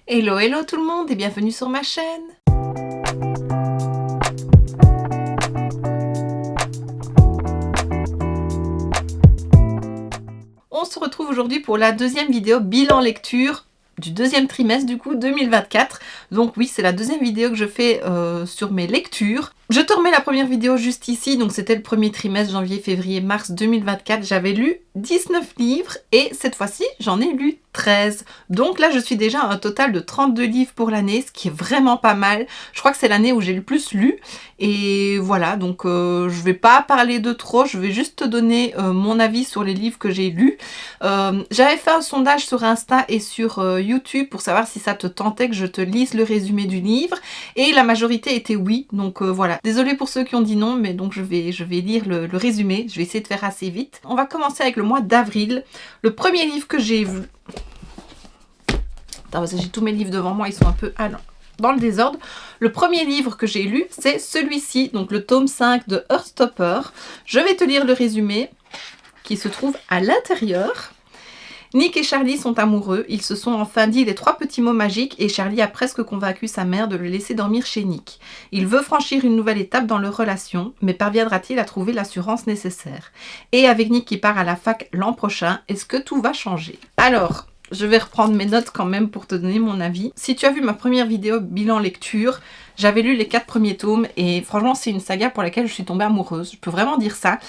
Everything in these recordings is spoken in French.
Hello hello tout le monde et bienvenue sur ma chaîne. On se retrouve aujourd'hui pour la deuxième vidéo bilan lecture du deuxième trimestre du coup 2024. Donc oui, c'est la deuxième vidéo que je fais sur mes lectures. Je te remets la première vidéo juste ici, donc c'était le premier trimestre, janvier, février, mars 2024. J'avais lu 19 livres et cette fois-ci, j'en ai lu 13. Donc là, je suis déjà à un total de 32 livres pour l'année, ce qui est vraiment pas mal. Je crois que c'est l'année où j'ai le plus lu. Et voilà, donc je vais pas parler de trop, je vais juste te donner mon avis sur les livres que j'ai lus. J'avais fait un sondage sur Insta et sur YouTube pour savoir si ça te tentait que je te lise le résumé du livre. Et la majorité était oui, donc voilà. Désolée pour ceux qui ont dit non, mais donc je vais lire le résumé. Je vais essayer de faire assez vite. On va commencer avec le mois d'avril. Le premier livre que j'ai vu... Attends, parce que j'ai tous mes livres devant moi, ils sont un peu... Ah non, dans le désordre. Le premier livre que j'ai lu, c'est celui-ci, donc le tome 5 de Heartstopper. Je vais te lire le résumé qui se trouve à l'intérieur. Nick et Charlie sont amoureux, ils se sont enfin dit les 3 petits mots magiques et Charlie a presque convaincu sa mère de le laisser dormir chez Nick. Il veut franchir une nouvelle étape dans leur relation, mais parviendra-t-il à trouver l'assurance nécessaire? Et avec Nick qui part à la fac l'an prochain, est-ce que tout va changer? Alors, je vais reprendre mes notes quand même pour te donner mon avis. Si tu as vu ma première vidéo bilan lecture, j'avais lu les 4 premiers tomes et franchement c'est une saga pour laquelle je suis tombée amoureuse. Je peux vraiment dire ça.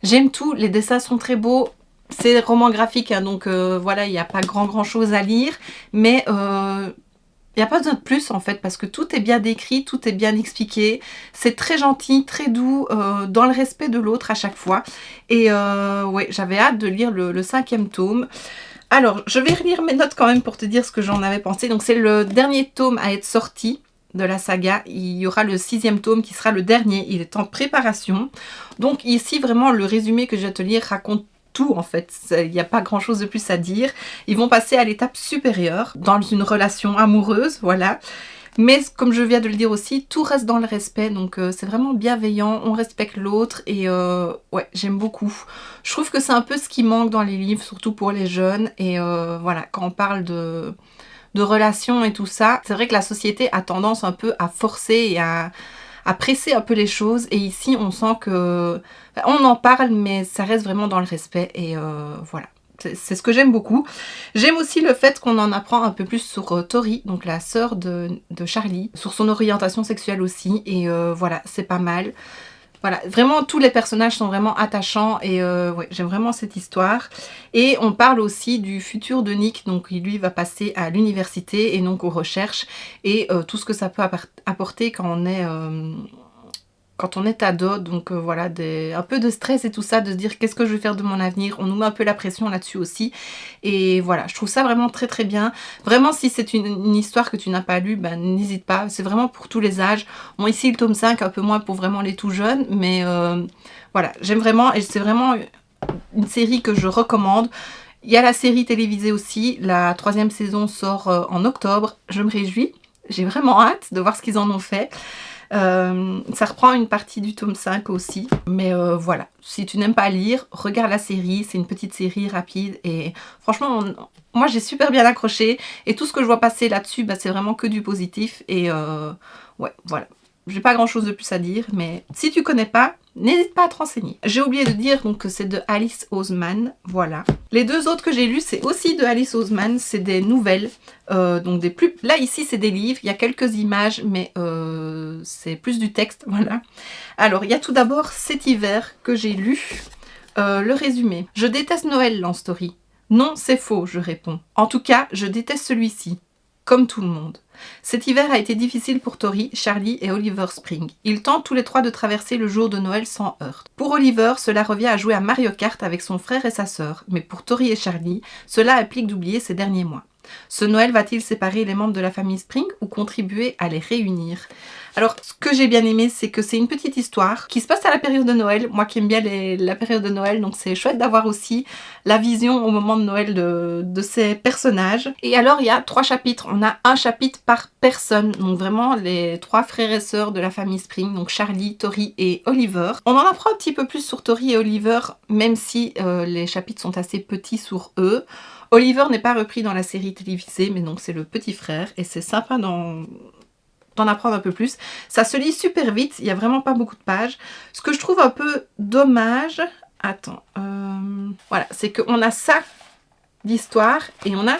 J'aime tout, les dessins sont très beaux. C'est roman graphique, hein, donc voilà, il n'y a pas grand chose à lire, mais il n'y a pas besoin de plus en fait, parce que tout est bien décrit, tout est bien expliqué, c'est très gentil, très doux, dans le respect de l'autre à chaque fois, et ouais, j'avais hâte de lire le 5e tome. Alors, je vais relire mes notes quand même pour te dire ce que j'en avais pensé, donc c'est le dernier tome à être sorti de la saga, il y aura le 6e tome qui sera le dernier, il est en préparation, donc ici vraiment le résumé que je vais te lire raconte tout en fait, il n'y a pas grand chose de plus à dire. Ils vont passer à l'étape supérieure dans une relation amoureuse, voilà. Mais comme je viens de le dire aussi, tout reste dans le respect, donc c'est vraiment bienveillant, on respecte l'autre et ouais, j'aime beaucoup. Je trouve que c'est un peu ce qui manque dans les livres, surtout pour les jeunes, et voilà, quand on parle de relations et tout ça, c'est vrai que la société a tendance un peu à forcer et à presser un peu les choses, et ici on sent que on en parle mais ça reste vraiment dans le respect et voilà, c'est ce que j'aime beaucoup. J'aime aussi le fait qu'on en apprend un peu plus sur Tori, donc la sœur de Charlie, sur son orientation sexuelle aussi, et voilà, c'est pas mal. Voilà, vraiment tous les personnages sont vraiment attachants et ouais, j'aime vraiment cette histoire. Et on parle aussi du futur de Nick, donc lui va passer à l'université et donc aux recherches et tout ce que ça peut apporter quand on est ado, donc voilà, un peu de stress et tout ça, de se dire qu'est-ce que je vais faire de mon avenir, on nous met un peu la pression là-dessus aussi, et voilà, je trouve ça vraiment très très bien. Vraiment, si c'est une histoire que tu n'as pas lue, ben, n'hésite pas, c'est vraiment pour tous les âges. Bon, ici le tome 5, un peu moins pour vraiment les tout jeunes, mais voilà, j'aime vraiment, et c'est vraiment une série que je recommande. Il y a la série télévisée aussi, la 3e saison sort en octobre, je me réjouis, j'ai vraiment hâte de voir ce qu'ils en ont fait. Ça reprend une partie du tome 5 aussi, mais voilà, si tu n'aimes pas lire, regarde la série, c'est une petite série rapide et franchement moi j'ai super bien accroché et tout ce que je vois passer là-dessus, bah, c'est vraiment que du positif et ouais, voilà. J'ai pas grand chose de plus à dire, mais si tu connais pas, n'hésite pas à te renseigner. J'ai oublié de dire donc que c'est de Alice Oseman, voilà. Les 2 autres que j'ai lus, c'est aussi de Alice Oseman, c'est des nouvelles, donc des plus... Là, ici, c'est des livres, il y a quelques images, mais c'est plus du texte, voilà. Alors, il y a tout d'abord Cet hiver que j'ai lu, le résumé. Je déteste Noël, Lance Story. Non, c'est faux, je réponds. En tout cas, je déteste celui-ci, comme tout le monde. Cet hiver a été difficile pour Tori, Charlie et Oliver Spring. Ils tentent tous les 3 de traverser le jour de Noël sans heurts. Pour Oliver, cela revient à jouer à Mario Kart avec son frère et sa sœur, mais pour Tori et Charlie, cela implique d'oublier ces derniers mois. Ce Noël va-t-il séparer les membres de la famille Spring ou contribuer à les réunir? Alors, ce que j'ai bien aimé, c'est que c'est une petite histoire qui se passe à la période de Noël. Moi qui aime bien la période de Noël, donc c'est chouette d'avoir aussi la vision au moment de Noël de ces personnages. Et alors, il y a 3 chapitres. On a un chapitre par personne. Donc vraiment, les 3 frères et sœurs de la famille Spring, donc Charlie, Tori et Oliver. On en apprend un petit peu plus sur Tori et Oliver, même si les chapitres sont assez petits sur eux. Oliver n'est pas repris dans la série télévisée, mais donc c'est le petit frère et c'est sympa d'en apprendre un peu plus. Ça se lit super vite, il n'y a vraiment pas beaucoup de pages. Ce que je trouve un peu dommage, attends, voilà, c'est qu'on a ça d'histoire et on a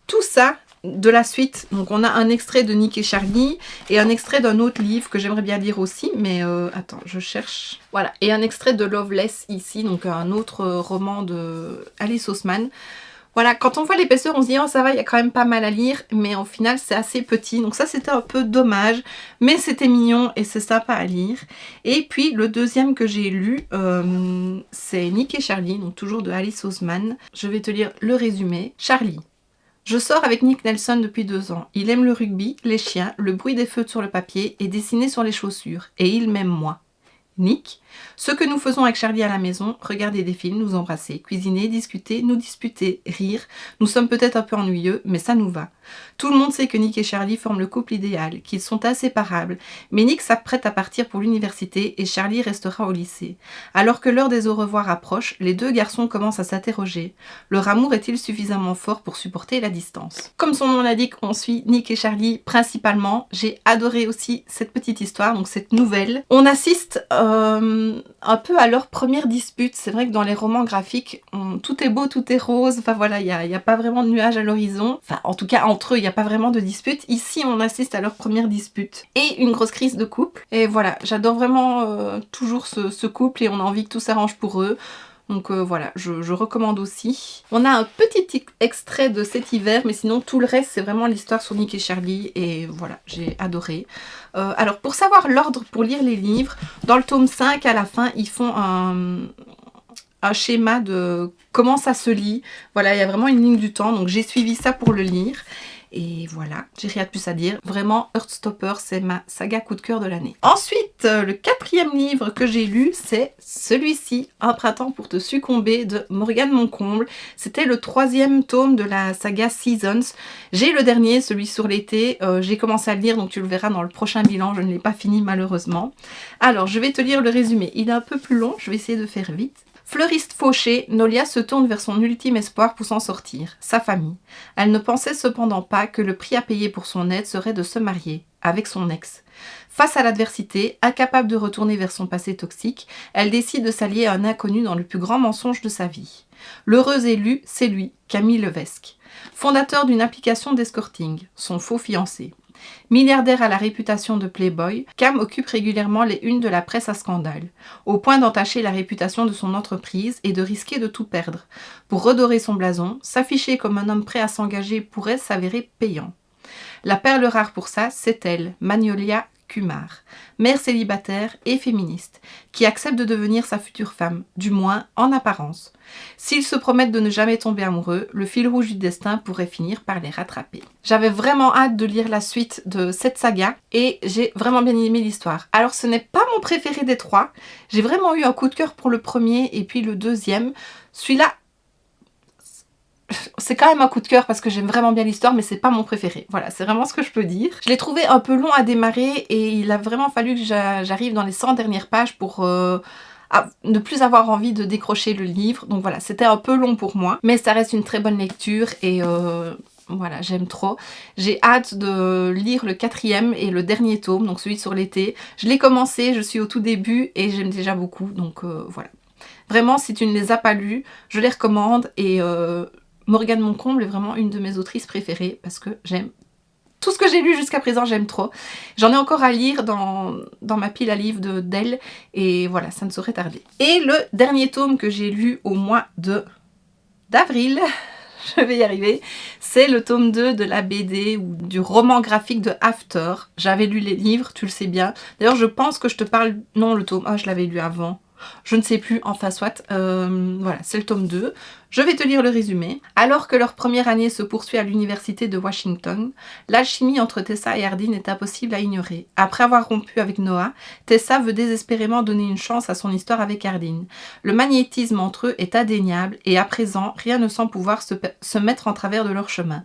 tout ça de la suite. Donc on a un extrait de Nick et Charlie et un extrait d'un autre livre que j'aimerais bien lire aussi, mais attends, je cherche. Voilà, et un extrait de Loveless ici, donc un autre roman de Alice Oseman. Voilà, quand on voit l'épaisseur, on se dit oh ça va, il y a quand même pas mal à lire, mais au final c'est assez petit, donc ça c'était un peu dommage, mais c'était mignon et c'est sympa à lire. Et puis le deuxième que j'ai lu, c'est Nick et Charlie, donc toujours de Alice Oseman. Je vais te lire le résumé. Charlie. Je sors avec Nick Nelson depuis 2 ans. Il aime le rugby, les chiens, le bruit des feutres sur le papier et dessiner sur les chaussures. Et il m'aime moi. Nick, ce que nous faisons avec Charlie à la maison, regarder des films, nous embrasser, cuisiner, discuter, nous disputer, rire. Nous sommes peut-être un peu ennuyeux, mais ça nous va. Tout le monde sait que Nick et Charlie forment le couple idéal, qu'ils sont inséparables, mais Nick s'apprête à partir pour l'université et Charlie restera au lycée. Alors que l'heure des au revoir approche, les 2 garçons commencent à s'interroger. Leur amour est-il suffisamment fort pour supporter la distance? Comme son nom l'indique, on suit Nick et Charlie principalement. J'ai adoré aussi cette petite histoire, donc cette nouvelle. On assiste un peu à leur première dispute. C'est vrai que dans les romans graphiques, tout est beau, tout est rose. Enfin voilà, il n'y a pas vraiment de nuages à l'horizon. Enfin, en tout cas, entre eux, il n'y a pas vraiment de dispute. Ici, on assiste à leur première dispute. Et une grosse crise de couple. Et voilà, j'adore vraiment toujours ce couple et on a envie que tout s'arrange pour eux. Donc voilà, je recommande aussi. On a un petit extrait de cet hiver, mais sinon tout le reste, c'est vraiment l'histoire sur Nick et Charlie. Et voilà, j'ai adoré. Alors, pour savoir l'ordre pour lire les livres, dans le tome 5, à la fin, ils font un schéma de comment ça se lit. Voilà, il y a vraiment une ligne du temps, donc j'ai suivi ça pour le lire. Et voilà, j'ai rien de plus à dire. Vraiment, Heartstopper, c'est ma saga coup de cœur de l'année. Ensuite, le 4e livre que j'ai lu, c'est celui-ci, Un printemps pour te succomber, de Morgane Moncomble. C'était le 3e tome de la saga Seasons. J'ai le dernier, celui sur l'été. J'ai commencé à le lire, donc tu le verras dans le prochain bilan. Je ne l'ai pas fini malheureusement. Alors, je vais te lire le résumé. Il est un peu plus long, je vais essayer de faire vite. Fleuriste fauchée, Nolia se tourne vers son ultime espoir pour s'en sortir, sa famille. Elle ne pensait cependant pas que le prix à payer pour son aide serait de se marier, avec son ex. Face à l'adversité, incapable de retourner vers son passé toxique, elle décide de s'allier à un inconnu dans le plus grand mensonge de sa vie. L'heureux élu, c'est lui, Camille Levesque, fondateur d'une application d'escorting, son faux fiancé. Milliardaire à la réputation de playboy, Cam occupe régulièrement les unes de la presse à scandale, au point d'entacher la réputation de son entreprise et de risquer de tout perdre. Pour redorer son blason, s'afficher comme un homme prêt à s'engager pourrait s'avérer payant. La perle rare pour ça, c'est elle, Magnolia Kumar, mère célibataire et féministe, qui accepte de devenir sa future femme, du moins en apparence. S'ils se promettent de ne jamais tomber amoureux, le fil rouge du destin pourrait finir par les rattraper. J'avais vraiment hâte de lire la suite de cette saga et j'ai vraiment bien aimé l'histoire. Alors ce n'est pas mon préféré des 3, j'ai vraiment eu un coup de cœur pour le premier et puis le deuxième. Celui-là, c'est quand même un coup de cœur parce que j'aime vraiment bien l'histoire, mais c'est pas mon préféré. Voilà, c'est vraiment ce que je peux dire. Je l'ai trouvé un peu long à démarrer et il a vraiment fallu que j'arrive dans les 100 dernières pages pour ne plus avoir envie de décrocher le livre. Donc voilà, c'était un peu long pour moi, mais ça reste une très bonne lecture et voilà, j'aime trop. J'ai hâte de lire le 4e et le dernier tome, donc celui sur l'été. Je l'ai commencé, je suis au tout début et j'aime déjà beaucoup, donc voilà. Vraiment, si tu ne les as pas lus, je les recommande et Morgane Moncomble est vraiment une de mes autrices préférées parce que j'aime tout ce que j'ai lu jusqu'à présent, j'aime trop. J'en ai encore à lire dans ma pile à livres d'elle et voilà, ça ne saurait tarder. Et le dernier tome que j'ai lu au mois d'avril, je vais y arriver, c'est le tome 2 de la BD ou du roman graphique de After. J'avais lu les livres, tu le sais bien. D'ailleurs, je pense que je te parle... Non, le tome 1, je l'avais lu avant. Je ne sais plus, enfin soit, voilà, c'est le tome 2. Je vais te lire le résumé. Alors que leur première année se poursuit à l'université de Washington, l'alchimie entre Tessa et Hardin est impossible à ignorer. Après avoir rompu avec Noah, Tessa veut désespérément donner une chance à son histoire avec Hardin. Le magnétisme entre eux est indéniable et à présent, rien ne semble pouvoir se mettre en travers de leur chemin.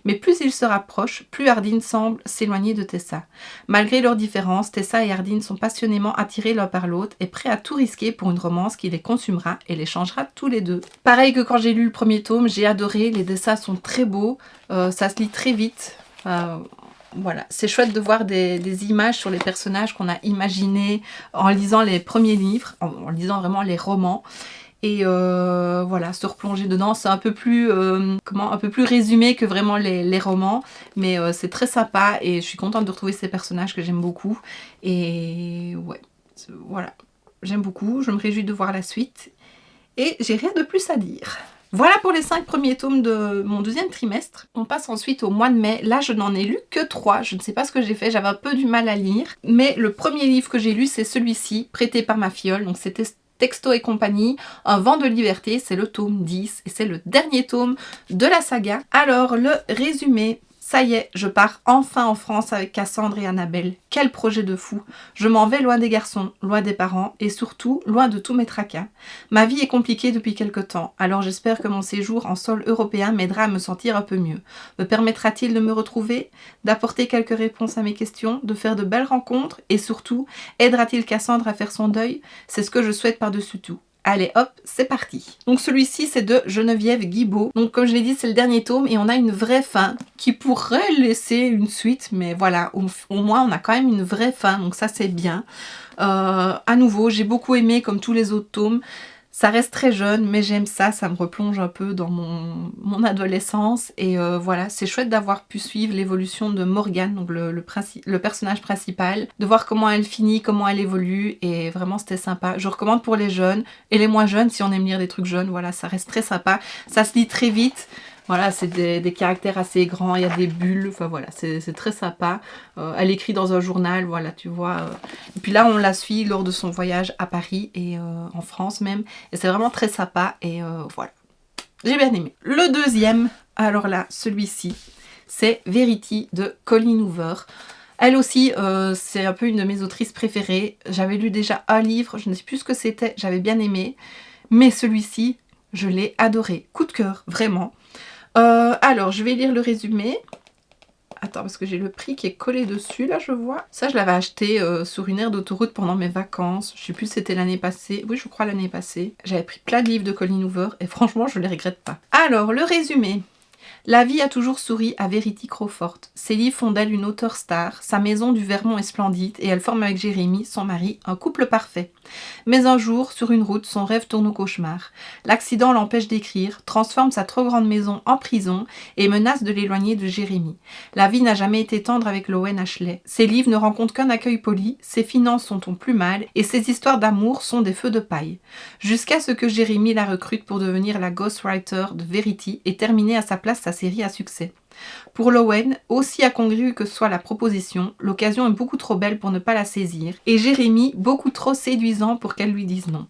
Mais plus ils se rapprochent, plus Hardin semble s'éloigner de Tessa. Malgré leurs différences, Tessa et Hardin sont passionnément attirés l'un par l'autre et prêts à tout risquer pour une romance qui les consumera et les changera tous les deux. Pareil que quand j'ai lu le premier tome, j'ai adoré, les dessins sont très beaux, ça se lit très vite. Voilà, c'est chouette de voir des images sur les personnages qu'on a imaginés en lisant les premiers livres, en lisant vraiment les romans. Et voilà, se replonger dedans, c'est un peu plus un peu plus résumé que vraiment les romans, mais c'est très sympa et je suis contente de retrouver ces personnages que j'aime beaucoup. Et ouais, voilà, j'aime beaucoup, je me réjouis de voir la suite et j'ai rien de plus à dire. Voilà pour les 5 premiers tomes de mon deuxième trimestre. On passe ensuite au mois de mai. Là, je n'en ai lu que 3. Je ne sais pas ce que j'ai fait, j'avais un peu du mal à lire. Mais le premier livre que j'ai lu, c'est celui-ci, prêté par ma filleule. Donc c'était Texto et compagnie, Un vent de liberté, c'est le tome 10 et c'est le dernier tome de la saga. Alors, le résumé. Ça y est, je pars enfin en France avec Cassandre et Annabelle. Quel projet de fou! Je m'en vais loin des garçons, loin des parents et surtout loin de tous mes tracas. Ma vie est compliquée depuis quelque temps, alors j'espère que mon séjour en sol européen m'aidera à me sentir un peu mieux. Me permettra-t-il de me retrouver, d'apporter quelques réponses à mes questions, de faire de belles rencontres et surtout, aidera-t-il Cassandre à faire son deuil? C'est ce que je souhaite par-dessus tout. Allez hop, c'est parti. Donc celui-ci c'est de Geneviève Guibaud. Donc comme je l'ai dit, c'est le dernier tome et on a une vraie fin qui pourrait laisser une suite, mais voilà, au moins on a quand même une vraie fin, donc ça c'est bien. À nouveau, j'ai beaucoup aimé comme tous les autres tomes. Ça reste très jeune, mais j'aime ça, ça me replonge un peu dans mon adolescence. Et voilà, c'est chouette d'avoir pu suivre l'évolution de Morgane, donc le personnage principal, de voir comment elle finit, comment elle évolue, et vraiment c'était sympa. Je recommande pour les jeunes, et les moins jeunes, si on aime lire des trucs jeunes, voilà, ça reste très sympa. Ça se lit très vite. Voilà, c'est des caractères assez grands, il y a des bulles, enfin voilà, c'est très sympa. Elle écrit dans un journal, voilà, tu vois. Et puis là, on la suit lors de son voyage à Paris et en France même. Et c'est vraiment très sympa et voilà. J'ai bien aimé. Le deuxième, alors là, celui-ci, c'est Verity de Colleen Hoover. Elle aussi, c'est un peu une de mes autrices préférées. J'avais lu déjà un livre, je ne sais plus ce que c'était, j'avais bien aimé. Mais celui-ci, je l'ai adoré. Coup de cœur, vraiment. Alors, je vais lire le résumé. Attends, parce que j'ai le prix qui est collé dessus, là, je vois. Ça, je l'avais acheté sur une aire d'autoroute pendant mes vacances. Je sais plus si c'était l'année passée. Oui, je crois l'année passée. J'avais pris plein de livres de Colleen Hoover et franchement, je les regrette pas. Alors, le résumé. La vie a toujours souri à Verity Crawford. Ses livres font d'elle une auteure star, sa maison du Vermont est splendide et elle forme avec Jérémy, son mari, un couple parfait. Mais un jour, sur une route, son rêve tourne au cauchemar. L'accident l'empêche d'écrire, transforme sa trop grande maison en prison et menace de l'éloigner de Jérémy. La vie n'a jamais été tendre avec Lowen Ashley. Ses livres ne rencontrent qu'un accueil poli, ses finances sont au plus mal et ses histoires d'amour sont des feux de paille. Jusqu'à ce que Jérémy la recrute pour devenir la ghostwriter de Verity et terminer à sa place sa série à succès. Pour Lowen, aussi incongrue que soit la proposition, l'occasion est beaucoup trop belle pour ne pas la saisir, et Jérémy beaucoup trop séduisant pour qu'elle lui dise non.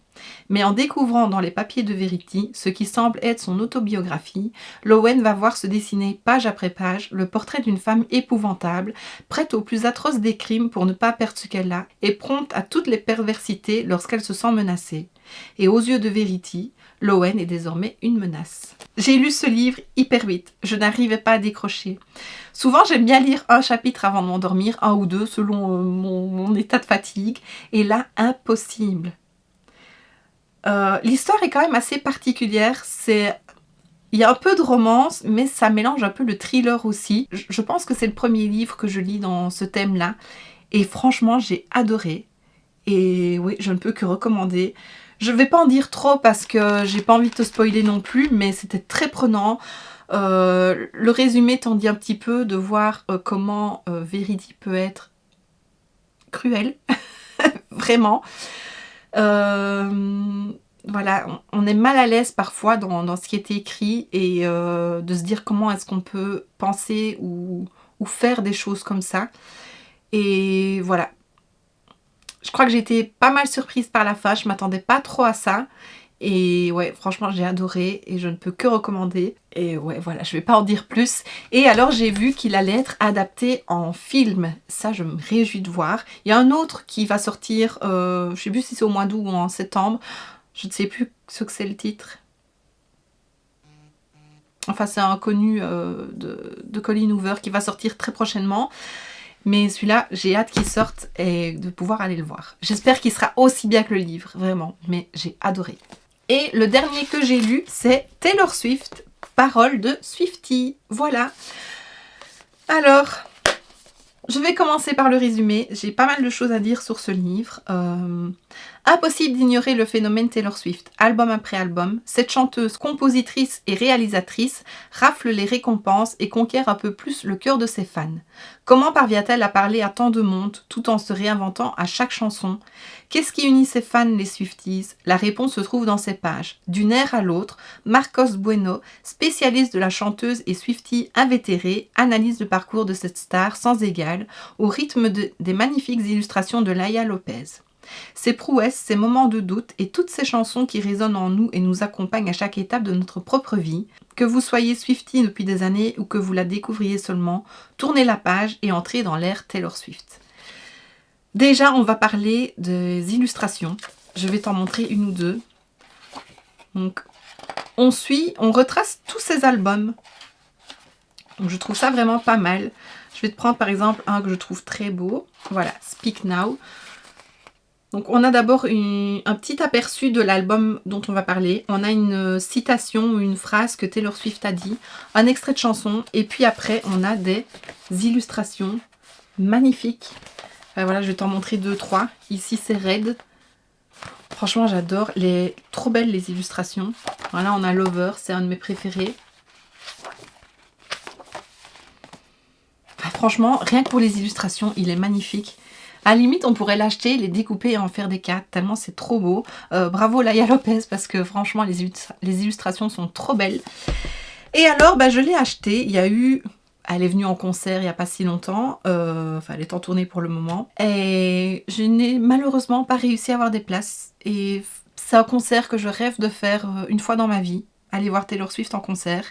Mais en découvrant dans les papiers de Verity ce qui semble être son autobiographie, Lowen va voir se dessiner page après page le portrait d'une femme épouvantable, prête aux plus atroces des crimes pour ne pas perdre ce qu'elle a, et prompte à toutes les perversités lorsqu'elle se sent menacée. Et aux yeux de Verity, Lowen est désormais une menace. J'ai lu ce livre hyper vite, je n'arrivais pas à décrocher. Souvent j'aime bien lire un chapitre avant de m'endormir, un ou deux selon mon état de fatigue, et là impossible. L'histoire est quand même assez particulière, il y a un peu de romance, mais ça mélange un peu le thriller aussi. Je pense que c'est le premier livre que je lis dans ce thème-là, et franchement j'ai adoré. Et oui, je ne peux que recommander. Je ne vais pas en dire trop parce que j'ai pas envie de te spoiler non plus, mais c'était très prenant. Le résumé t'en dit un petit peu de voir comment Verity peut être cruelle, vraiment. Voilà, on est mal à l'aise parfois dans ce qui était écrit et de se dire comment est-ce qu'on peut penser ou faire des choses comme ça. Et voilà. Je crois que j'ai été pas mal surprise par la fin, je m'attendais pas trop à ça. Et ouais, franchement, j'ai adoré et je ne peux que recommander. Et ouais, voilà, je vais pas en dire plus. Et alors, j'ai vu qu'il allait être adapté en film. Ça, je me réjouis de voir. Il y a un autre qui va sortir, je sais plus si c'est au mois d'août ou en septembre. Je ne sais plus ce que c'est le titre. Enfin, c'est un connu de Colleen Hoover qui va sortir très prochainement. Mais celui-là, j'ai hâte qu'il sorte et de pouvoir aller le voir. J'espère qu'il sera aussi bien que le livre, vraiment. Mais j'ai adoré. Et le dernier que j'ai lu, c'est Taylor Swift, Paroles de Swiftie. Voilà. Alors, je vais commencer par le résumé. J'ai pas mal de choses à dire sur ce livre. Impossible d'ignorer le phénomène Taylor Swift. Album après album, cette chanteuse, compositrice et réalisatrice rafle les récompenses et conquiert un peu plus le cœur de ses fans. Comment parvient-elle à parler à tant de monde tout en se réinventant à chaque chanson? Qu'est-ce qui unit ses fans, les Swifties? La réponse se trouve dans ces pages. D'une ère à l'autre, Marcos Bueno, spécialiste de la chanteuse et Swiftie invétérée, analyse le parcours de cette star sans égale au rythme des magnifiques illustrations de Laia Lopez. Ses prouesses, ses moments de doute et toutes ces chansons qui résonnent en nous et nous accompagnent à chaque étape de notre propre vie. Que vous soyez Swiftie depuis des années ou que vous la découvriez seulement, tournez la page et entrez dans l'ère Taylor Swift. Déjà, on va parler des illustrations. Je vais t'en montrer une ou deux. Donc, on retrace tous ces albums. Donc, je trouve ça vraiment pas mal. Je vais te prendre par exemple un que je trouve très beau. Voilà, Speak Now. Donc, on a d'abord un petit aperçu de l'album dont on va parler. On a une citation ou une phrase que Taylor Swift a dit, un extrait de chanson, et puis après, on a des illustrations magnifiques. Voilà, je vais t'en montrer 2-3. Ici, c'est Red. Franchement, j'adore. Trop belles les illustrations. Voilà, on a Lover, c'est un de mes préférés. Enfin, franchement, rien que pour les illustrations, il est magnifique. À la limite, on pourrait l'acheter, les découper et en faire des cartes, tellement c'est trop beau. Bravo Laia Lopez, parce que franchement, les illustrations sont trop belles. Et alors, je l'ai acheté. Elle est venue en concert il n'y a pas si longtemps. Enfin, elle est en tournée pour le moment. Et je n'ai malheureusement pas réussi à avoir des places. Et c'est un concert que je rêve de faire une fois dans ma vie. Aller voir Taylor Swift en concert.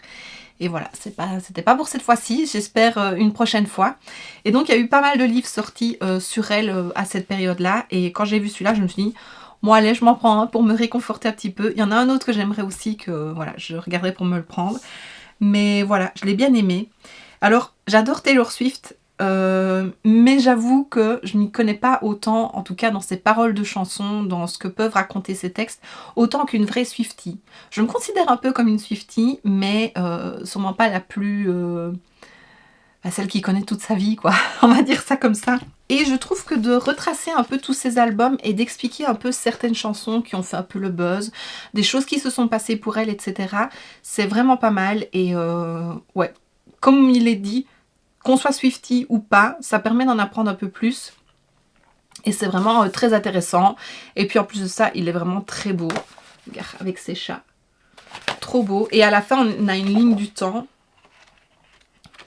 Et voilà, c'était pas pour cette fois-ci. J'espère une prochaine fois. Et donc, il y a eu pas mal de livres sortis sur elle à cette période-là. Et quand j'ai vu celui-là, je me suis dit... Bon allez, je m'en prends un pour me réconforter un petit peu. Il y en a un autre que j'aimerais aussi que voilà, je regarderai pour me le prendre. Mais voilà, je l'ai bien aimé. Alors, j'adore Taylor Swift, mais j'avoue que je n'y connais pas autant, en tout cas dans ses paroles de chansons, dans ce que peuvent raconter ses textes, autant qu'une vraie Swiftie. Je me considère un peu comme une Swiftie, mais sûrement pas la plus... celle qui connaît toute sa vie, quoi. On va dire ça comme ça. Et je trouve que de retracer un peu tous ces albums et d'expliquer un peu certaines chansons qui ont fait un peu le buzz, des choses qui se sont passées pour elle, etc., c'est vraiment pas mal. Et ouais, comme il est dit, qu'on soit Swiftie ou pas, ça permet d'en apprendre un peu plus. Et c'est vraiment très intéressant. Et puis en plus de ça, il est vraiment très beau. Regarde, avec ses chats. Trop beau. Et à la fin, on a une ligne du temps.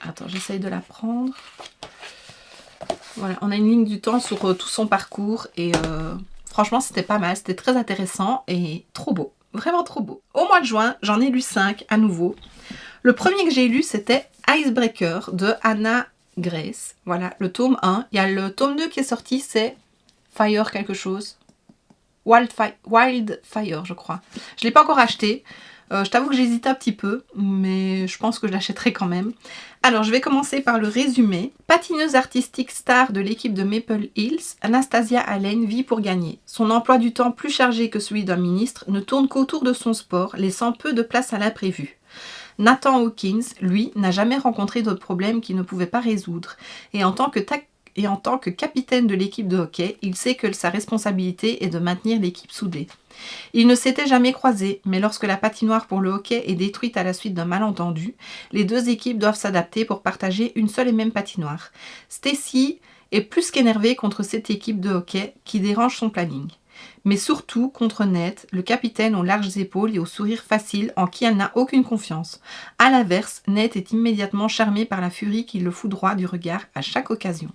Attends, j'essaye de la prendre. Voilà, on a une ligne du temps sur tout son parcours. Et franchement, c'était pas mal. C'était très intéressant et trop beau. Vraiment trop beau. Au mois de juin, j'en ai lu 5 à nouveau. Le premier que j'ai lu, c'était Icebreaker de Hannah Grace. Voilà, le tome 1. Il y a le tome 2 qui est sorti, c'est Fire quelque chose. Wildfire, je crois. Je ne l'ai pas encore acheté. Je t'avoue que j'hésite un petit peu, mais je pense que je l'achèterai quand même. Alors, je vais commencer par le résumé. Patineuse artistique star de l'équipe de Maple Hills, Anastasia Allen vit pour gagner. Son emploi du temps plus chargé que celui d'un ministre ne tourne qu'autour de son sport, laissant peu de place à l'imprévu. Nathan Hawkins, lui, n'a jamais rencontré d'autres problèmes qu'il ne pouvait pas résoudre. Et en tant que capitaine de l'équipe de hockey, il sait que sa responsabilité est de maintenir l'équipe soudée. Ils ne s'étaient jamais croisés, mais lorsque la patinoire pour le hockey est détruite à la suite d'un malentendu, les deux équipes doivent s'adapter pour partager une seule et même patinoire. Stacy est plus qu'énervée contre cette équipe de hockey qui dérange son planning. Mais surtout contre Ned, le capitaine aux larges épaules et au sourire facile en qui elle n'a aucune confiance. A l'inverse, Ned est immédiatement charmé par la furie qui le foudroie du regard à chaque occasion.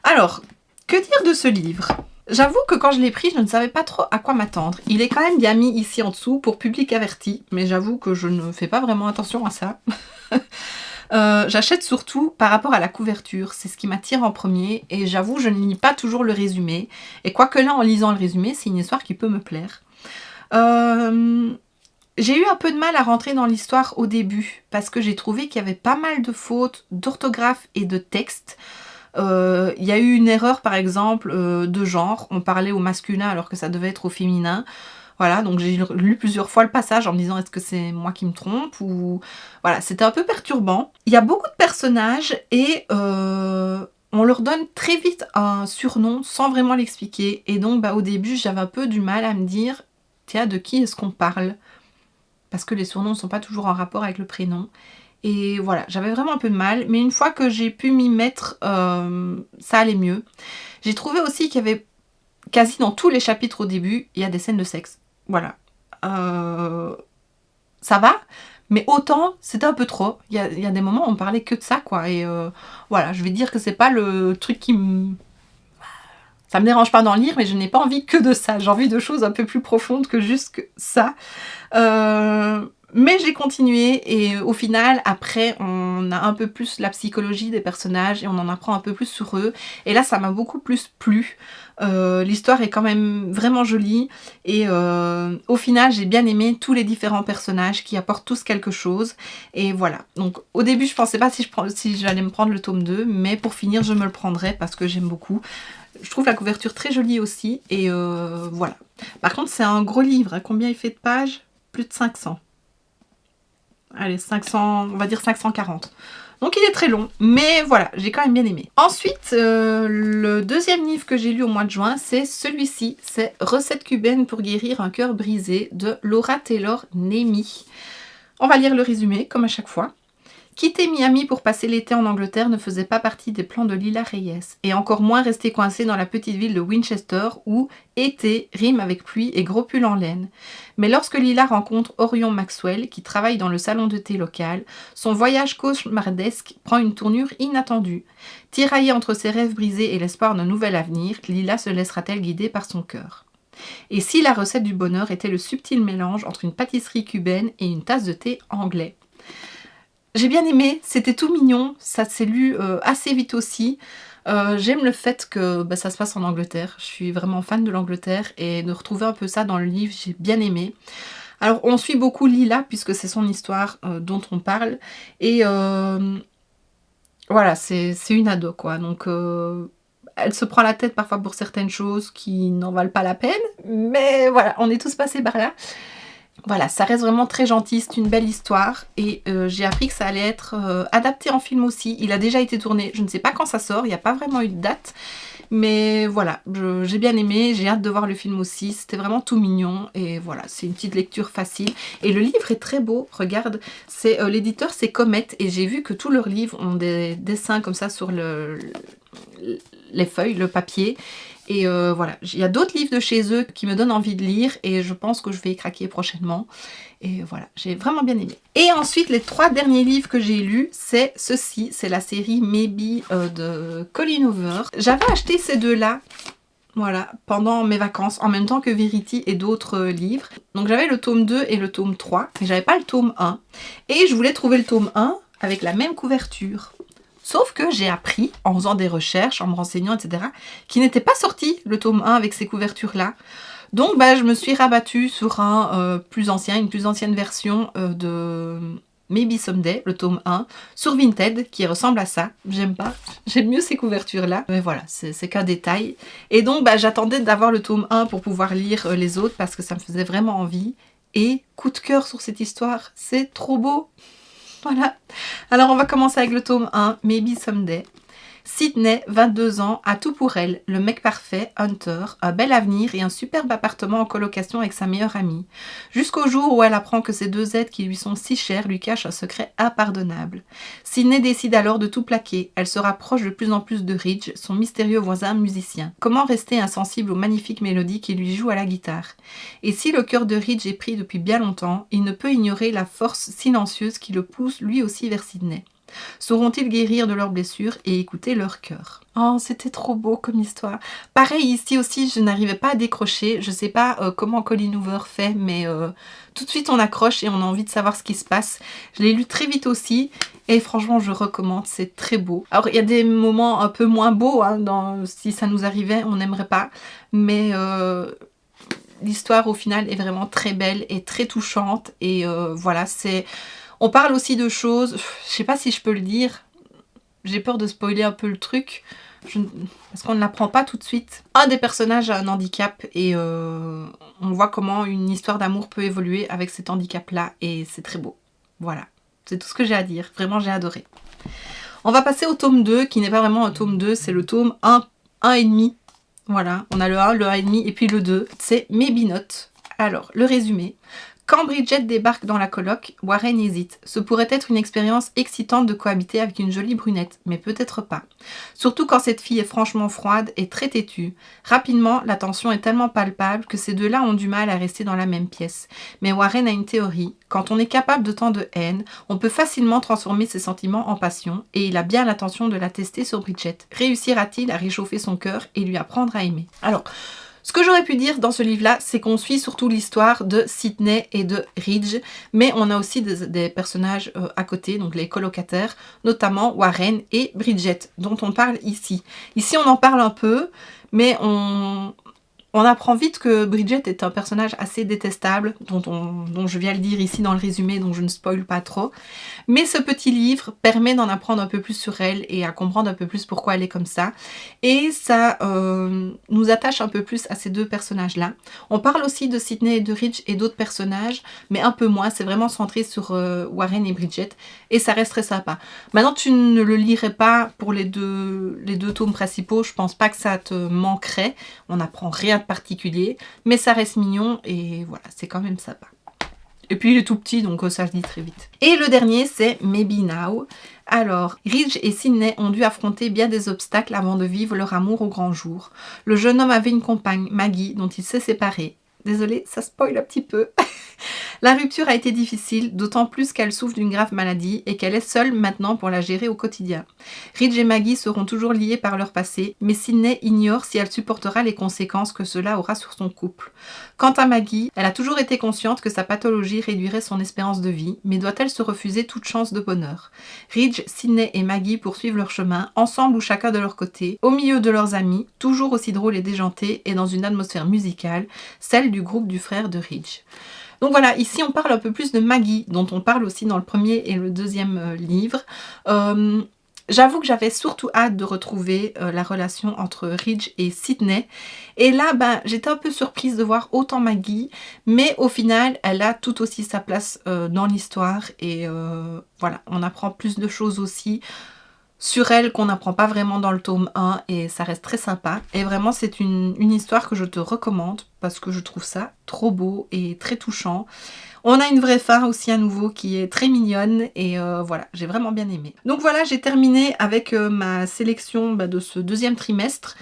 Alors, que dire de ce livre ? J'avoue que quand je l'ai pris, je ne savais pas trop à quoi m'attendre. Il est quand même bien mis ici en dessous pour public averti, mais j'avoue que je ne fais pas vraiment attention à ça. J'achète surtout par rapport à la couverture, c'est ce qui m'attire en premier, et j'avoue je ne lis pas toujours le résumé, et quoique là en lisant le résumé, c'est une histoire qui peut me plaire. J'ai eu un peu de mal à rentrer dans l'histoire au début, parce que j'ai trouvé qu'il y avait pas mal de fautes d'orthographe et de texte. Il y a eu une erreur par exemple de genre, on parlait au masculin alors que ça devait être au féminin. Voilà, donc j'ai lu plusieurs fois le passage en me disant est-ce que c'est moi qui me trompe ou... Voilà, c'était un peu perturbant. Il y a beaucoup de personnages et on leur donne très vite un surnom sans vraiment l'expliquer. Et donc au début j'avais un peu du mal à me dire tiens, de qui est-ce qu'on parle? Parce que les surnoms ne sont pas toujours en rapport avec le prénom. Et voilà, j'avais vraiment un peu de mal. Mais une fois que j'ai pu m'y mettre, ça allait mieux. J'ai trouvé aussi qu'il y avait quasi dans tous les chapitres au début, il y a des scènes de sexe. Voilà. Ça va, mais autant, c'était un peu trop. Il y a des moments où on parlait que de ça, quoi. Et voilà, je vais dire que c'est pas le truc qui me... Ça me dérange pas d'en lire, mais je n'ai pas envie que de ça. J'ai envie de choses un peu plus profondes que juste que ça. Mais j'ai continué et au final, après, on a un peu plus la psychologie des personnages et on en apprend un peu plus sur eux. Et là, ça m'a beaucoup plus plu. L'histoire est quand même vraiment jolie et au final, j'ai bien aimé tous les différents personnages qui apportent tous quelque chose. Et voilà. Donc au début, je pensais pas si j'allais me prendre le tome 2, mais pour finir, je me le prendrai parce que j'aime beaucoup. Je trouve la couverture très jolie aussi et voilà. Par contre, c'est un gros livre. Combien il fait de pages? Plus de 500. Allez, 500, on va dire 540. Donc il est très long, mais voilà, j'ai quand même bien aimé. Ensuite, le deuxième livre que j'ai lu au mois de juin, c'est celui-ci. C'est Recettes cubaines pour guérir un cœur brisé de Laura Taylor Nemi. On va lire le résumé, comme à chaque fois. Quitter Miami pour passer l'été en Angleterre ne faisait pas partie des plans de Lila Reyes, et encore moins rester coincée dans la petite ville de Winchester où été rime avec pluie et gros pull en laine. Mais lorsque Lila rencontre Orion Maxwell, qui travaille dans le salon de thé local, son voyage cauchemardesque prend une tournure inattendue. Tiraillée entre ses rêves brisés et l'espoir d'un nouvel avenir, Lila se laissera-t-elle guider par son cœur? Et si la recette du bonheur était le subtil mélange entre une pâtisserie cubaine et une tasse de thé anglais? J'ai bien aimé, c'était tout mignon, ça s'est lu assez vite aussi. J'aime le fait que ça se passe en Angleterre, je suis vraiment fan de l'Angleterre et de retrouver un peu ça dans le livre, j'ai bien aimé. Alors on suit beaucoup Lila puisque c'est son histoire dont on parle et voilà, c'est une ado quoi, donc elle se prend la tête parfois pour certaines choses qui n'en valent pas la peine, mais voilà, on est tous passés par là. Voilà, ça reste vraiment très gentil, c'est une belle histoire et j'ai appris que ça allait être adapté en film aussi. Il a déjà été tourné, je ne sais pas quand ça sort, il n'y a pas vraiment eu de date. Mais voilà, j'ai bien aimé, j'ai hâte de voir le film aussi, c'était vraiment tout mignon et voilà, c'est une petite lecture facile. Et le livre est très beau, regarde, c'est l'éditeur c'est Comet et j'ai vu que tous leurs livres ont des dessins comme ça sur les feuilles, le papier. Et voilà, il y a d'autres livres de chez eux qui me donnent envie de lire et je pense que je vais y craquer prochainement. Et voilà, j'ai vraiment bien aimé. Et ensuite, les 3 derniers livres que j'ai lus, c'est ceci, c'est la série Maybe de Colleen Hoover. J'avais acheté ces deux-là, voilà, pendant mes vacances, en même temps que Verity et d'autres livres. Donc j'avais le tome 2 et le tome 3, mais j'avais pas le tome 1. Et je voulais trouver le tome 1 avec la même couverture. Sauf que j'ai appris, en faisant des recherches, en me renseignant, etc., qu'il n'était pas sorti le tome 1 avec ces couvertures-là. Donc je me suis rabattue sur un une plus ancienne version de Maybe Someday, le tome 1, sur Vinted, qui ressemble à ça. J'aime pas, j'aime mieux ces couvertures-là. Mais voilà, c'est qu'un détail. Et donc j'attendais d'avoir le tome 1 pour pouvoir lire les autres, parce que ça me faisait vraiment envie. Et coup de cœur sur cette histoire, c'est trop beau. Voilà. Alors on va commencer avec le tome 1, Maybe Someday. Sydney, 22 ans, a tout pour elle, le mec parfait, Hunter, un bel avenir et un superbe appartement en colocation avec sa meilleure amie. Jusqu'au jour où elle apprend que ces deux êtres qui lui sont si chers lui cachent un secret impardonnable. Sydney décide alors de tout plaquer. Elle se rapproche de plus en plus de Ridge, son mystérieux voisin musicien. Comment rester insensible aux magnifiques mélodies qu'il lui joue à la guitare? Et si le cœur de Ridge est pris depuis bien longtemps, il ne peut ignorer la force silencieuse qui le pousse lui aussi vers Sydney. Sauront-ils guérir de leurs blessures et écouter leur cœur? Oh, c'était trop beau comme histoire. Pareil, ici aussi, je n'arrivais pas à décrocher. Je sais pas comment Colleen Hoover fait, mais tout de suite, on accroche et on a envie de savoir ce qui se passe. Je l'ai lu très vite aussi et franchement, je recommande. C'est très beau. Alors, il y a des moments un peu moins beaux. Si ça nous arrivait, on n'aimerait pas. Mais l'histoire, au final, est vraiment très belle et très touchante. Et voilà, c'est... On parle aussi de choses, je sais pas si je peux le dire, j'ai peur de spoiler un peu le truc. Parce qu'on ne l'apprend pas tout de suite. Un des personnages a un handicap et on voit comment une histoire d'amour peut évoluer avec cet handicap-là et c'est très beau. Voilà, c'est tout ce que j'ai à dire. Vraiment, j'ai adoré. On va passer au tome 2, qui n'est pas vraiment un tome 2, c'est le tome 1,5. Voilà, on a le 1, le 1,5 et puis le 2. C'est Maybe Not. Alors, le résumé. Quand Bridget débarque dans la coloc, Warren hésite. Ce pourrait être une expérience excitante de cohabiter avec une jolie brunette, mais peut-être pas. Surtout quand cette fille est franchement froide et très têtue. Rapidement, la tension est tellement palpable que ces deux-là ont du mal à rester dans la même pièce. Mais Warren a une théorie. Quand on est capable de tant de haine, on peut facilement transformer ses sentiments en passion, et il a bien l'intention de la tester sur Bridget. Réussira-t-il à réchauffer son cœur et lui apprendre à aimer? Alors, ce que j'aurais pu dire dans ce livre-là, c'est qu'on suit surtout l'histoire de Sydney et de Ridge, mais on a aussi des personnages à côté, donc les colocataires, notamment Warren et Bridget, dont on parle ici. Ici, on en parle un peu, mais on apprend vite que Bridget est un personnage assez détestable, dont je viens le dire ici dans le résumé, donc je ne spoil pas trop. Mais ce petit livre permet d'en apprendre un peu plus sur elle et à comprendre un peu plus pourquoi elle est comme ça. Et ça nous attache un peu plus à ces deux personnages-là. On parle aussi de Sydney et de Ridge et d'autres personnages, mais un peu moins. C'est vraiment centré sur Warren et Bridget et ça reste très sympa. Maintenant, tu ne le lirais pas pour les deux tomes principaux. Je pense pas que ça te manquerait. On n'apprend rien de particulier, mais ça reste mignon et voilà, c'est quand même sympa. Et puis il est tout petit, donc ça se lit très vite. Et le dernier, c'est Maybe Now. Alors, Ridge et Sydney ont dû affronter bien des obstacles avant de vivre leur amour au grand jour. Le jeune homme avait une compagne, Maggie, dont il s'est séparé. Désolée, ça spoil un petit peu. La rupture a été difficile, d'autant plus qu'elle souffre d'une grave maladie et qu'elle est seule maintenant pour la gérer au quotidien. Ridge et Maggie seront toujours liés par leur passé, mais Sydney ignore si elle supportera les conséquences que cela aura sur son couple. Quant à Maggie, elle a toujours été consciente que sa pathologie réduirait son espérance de vie, mais doit-elle se refuser toute chance de bonheur? Ridge, Sydney et Maggie poursuivent leur chemin, ensemble ou chacun de leur côté, au milieu de leurs amis, toujours aussi drôles et déjantés, et dans une atmosphère musicale, celle du groupe du frère de Ridge. Donc voilà, ici on parle un peu plus de Maggie, dont on parle aussi dans le premier et le deuxième livre. J'avoue que j'avais surtout hâte de retrouver la relation entre Ridge et Sydney. Et là, j'étais un peu surprise de voir autant Maggie, mais au final, elle a tout aussi sa place dans l'histoire. Et voilà, on apprend plus de choses aussi sur elle qu'on n'apprend pas vraiment dans le tome 1 et ça reste très sympa. Et vraiment, c'est une histoire que je te recommande parce que je trouve ça trop beau et très touchant. On a une vraie fin aussi à nouveau qui est très mignonne et voilà, j'ai vraiment bien aimé. Donc voilà, j'ai terminé avec ma sélection de ce deuxième trimestre.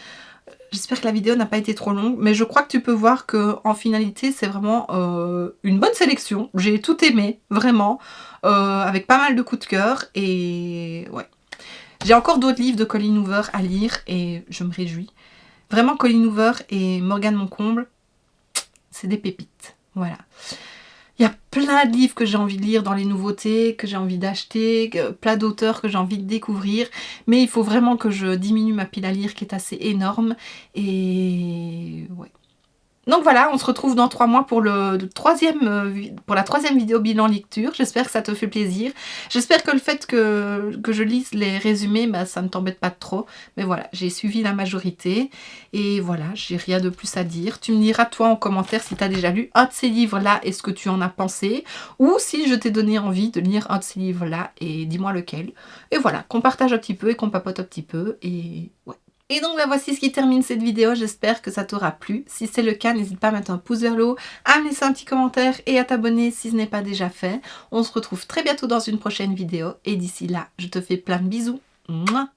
J'espère que la vidéo n'a pas été trop longue, mais je crois que tu peux voir qu'en finalité, c'est vraiment une bonne sélection. J'ai tout aimé, vraiment, avec pas mal de coups de cœur et ouais. J'ai encore d'autres livres de Colleen Hoover à lire et je me réjouis. Vraiment, Colleen Hoover et Morgane Moncomble, c'est des pépites. Voilà. Il y a plein de livres que j'ai envie de lire dans les nouveautés, que j'ai envie d'acheter, plein d'auteurs que j'ai envie de découvrir. Mais il faut vraiment que je diminue ma pile à lire qui est assez énorme. Et ouais. Donc voilà, on se retrouve dans 3 mois pour la troisième vidéo bilan lecture. J'espère que ça te fait plaisir. J'espère que le fait que je lise les résumés, ça ne t'embête pas trop. Mais voilà, j'ai suivi la majorité. Et voilà, j'ai rien de plus à dire. Tu me diras toi en commentaire si tu as déjà lu un de ces livres-là et ce que tu en as pensé. Ou si je t'ai donné envie de lire un de ces livres-là et dis-moi lequel. Et voilà, qu'on partage un petit peu et qu'on papote un petit peu. Et ouais. Et donc voici ce qui termine cette vidéo, j'espère que ça t'aura plu. Si c'est le cas, n'hésite pas à mettre un pouce vers le haut, à me laisser un petit commentaire et à t'abonner si ce n'est pas déjà fait. On se retrouve très bientôt dans une prochaine vidéo et d'ici là, je te fais plein de bisous. Mouah.